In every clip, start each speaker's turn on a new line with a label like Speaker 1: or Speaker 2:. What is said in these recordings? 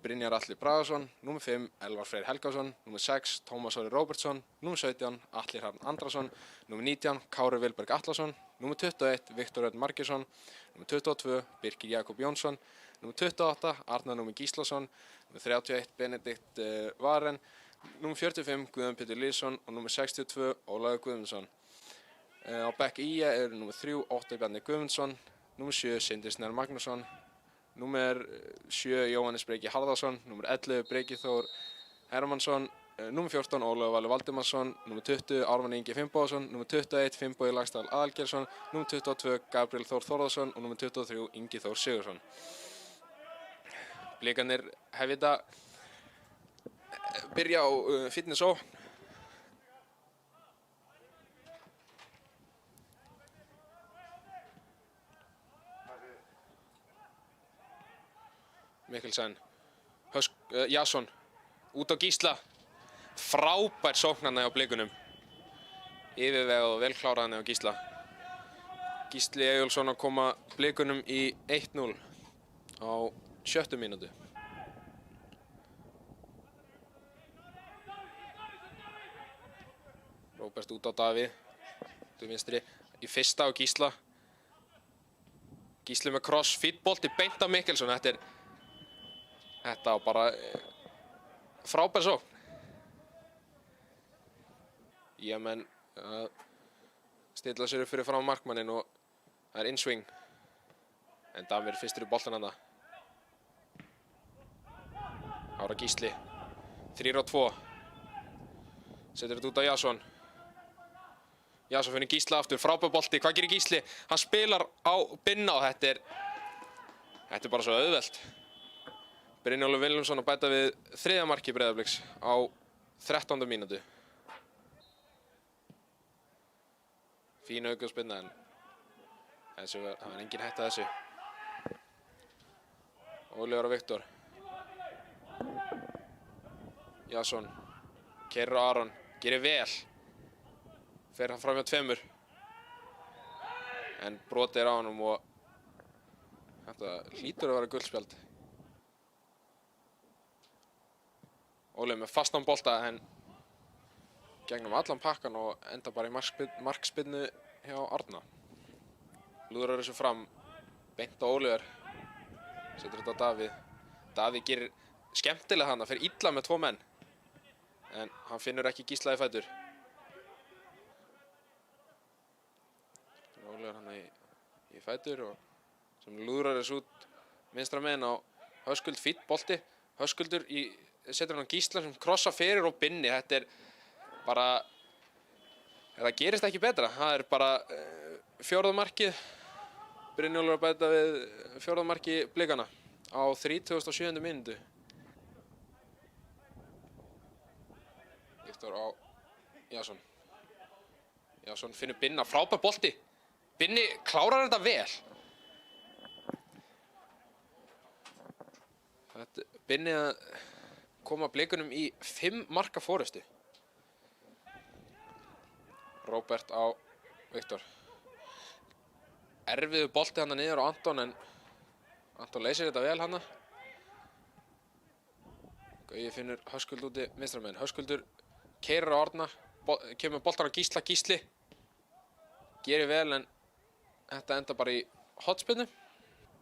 Speaker 1: Brynjar Atli Bragason, númer 5 Elvar Freyr Helgason, númer 6 Tómas Orri Róbertsson, númer 17 Atli Hrafn Andrason, númer 19 Kári Vilberg Atlason, númer 21 Viktor Örn Margeirsson, númer 22 Birkir Jakob Jónsson, númer 28 Arnar Númi Gíslason, númer 31 Benedikt Varen, númer 45 Guðjón Pétur Lýðsson og númer 62 Ólafur Guðmundsson. Á bekk IA eru númer 3 Óttar Bjarni Guðmundsson, númer 7 Sindri Snær Magnússon, númer 7 Jóhannes Breki Harðarsson, númer 11 Breki Þór Hermannsson, númer 14 Ólafur Valur Valdimarsson, númer 20 Ármann Ingi Finnbogason, númer 21 Finnbogi Laxdal Aðalgeirsson, númer 22 Gabriel Þór Þórðarsson og númer 23 Ingi Þór Sigurðsson. Blikarnir hefja þetta byrja á fitness sókn. Mikkelsen, Jason, út á Gísla, frábær sóknarna á blikunum, yfirvegað og vel kláraðan á Gísla. Gísli Eyjólfsson að koma blikunum í 1-0 á 7. mínútu. Róbert út á Davíð, til vinstri, í fyrsta á Gísla. Gísli með kross, fítbolti beint á Mikkelsen, Þetta var bara frábær sókn. Menn stilla sér upp fyrir fram markmanninn og það innsving. En Damir fyrstur í boltan hana. Ára Gísli. 3-2. Setur þetta út á Jason. Jason finnur Gísla aftur, frábær bolti. Hvað gerir Gísli? Hann spilar á Binna og þetta er bara svo auðvelt. Brynjólfur Vilhjálmsson að bæta við 3. marki Breiðabliks á 13. mínútu. Fín aukaspyrna en það var engin hætta þessu. Ólívar og Viktor. Jason. Keyrir á Aron. Gerir vel. Fer hann fram hjá 2. En brotið á honum og þetta hlýtur að vera guldspjald. Ólívar með fastan bolta en gegnum allan pakkan og enda bara í markspyrnu hjá Árna. Lúðrar þessu fram, beint á Ólívar. Setur þetta á Davíð. Davíð gerir skemmtilega hana, fer illa með 2 menn. En hann finnur ekki Gísla í fætur. Ólívar hana í fætur og sem lúðrar þessu út vinstra megin á Höskuld, fínn bolti. Höskuldur setur hann Gísla sem krossa fyrir og Binni. Þetta bara, það gerist ekki betra. Það bara 4. markið. Brynjólfur að bæta við 4. marki Blikana á 37. mínútu. Viktor á Jason. Jason finnur Binna, frábær bolti. Binni klárar þetta vel. Binni að koma Blikunum í 5 marka forystu. Róbert á Viktor. Erfiður bolti hana niður á Anton en Anton leysir þetta vel hana. Gauji finnur Höskuld úti vinstra megin. Höskuldur keyrir á Árna, kemur boltan á Gísla. Gísli gerir vel en þetta enda bara í hotspinnu.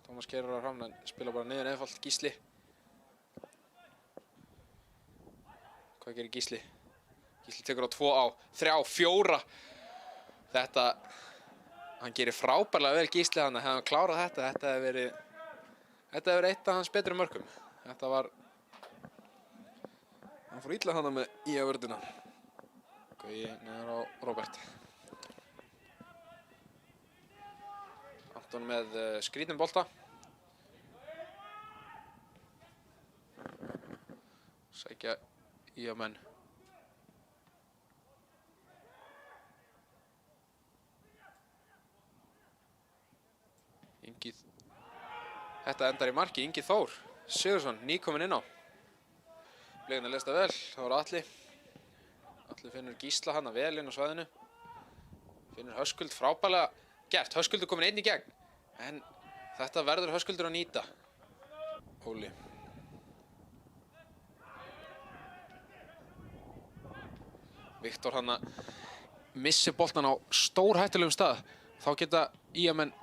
Speaker 1: Tómas keyrir á Hrafn en spila bara niður einfalt. Gísli. Hvað gerir Gísli? Gísli tekur á 2 á, 3 á, 4. Hann gerir frábærlega vel Gísli hana. Hefði hann klárað þetta hefði verið eitt af hans betri mörkum. Hann fór illa hana með IA-vörðuna. Gauji neður á Róbert. Anton með skrítinn bolta. Sækja IA-menn. Þetta endar í marki, Ingi Þór Sigurðsson, nýkominn inn á. Blikarnir lesta vel, það var Atli. Atli finnur Gísla hana vel inn á svæðinu. Finnur Höskuld frábærlega gert. Höskuldur kominn einn í gegn. En þetta verður Höskuldur að nýta. Óli. Viktor hann missir boltan á stórhættulegum stað. Þá geta ÍA-menn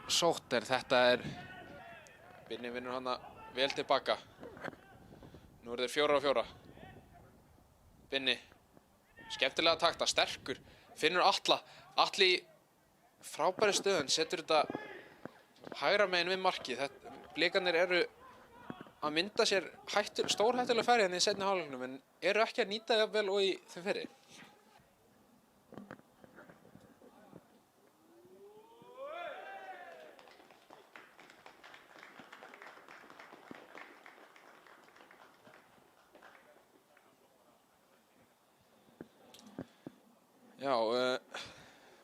Speaker 1: sótt þetta Binni vinnur hann vel tilbaka. Nú þeir 4-4. Binni, skemmtilega takta, sterkur, finnur Atla. Atli í frábæri stöðun, setur þetta hægra megin við markið. Blikarnir eru að mynda sér stórhættulega færi í seinni hálfleiknum en eru ekki að nýta það vel og í þeim fyrri. Já,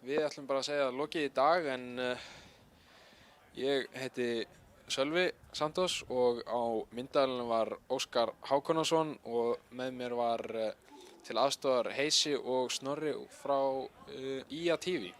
Speaker 1: við ætlum bara að segja lokið í dag en ég heiti Sölvi Santos og á myndavélunum var Óskar Hákonarson og með mér var til aðstoðar Heisi og Snorri frá IA TV.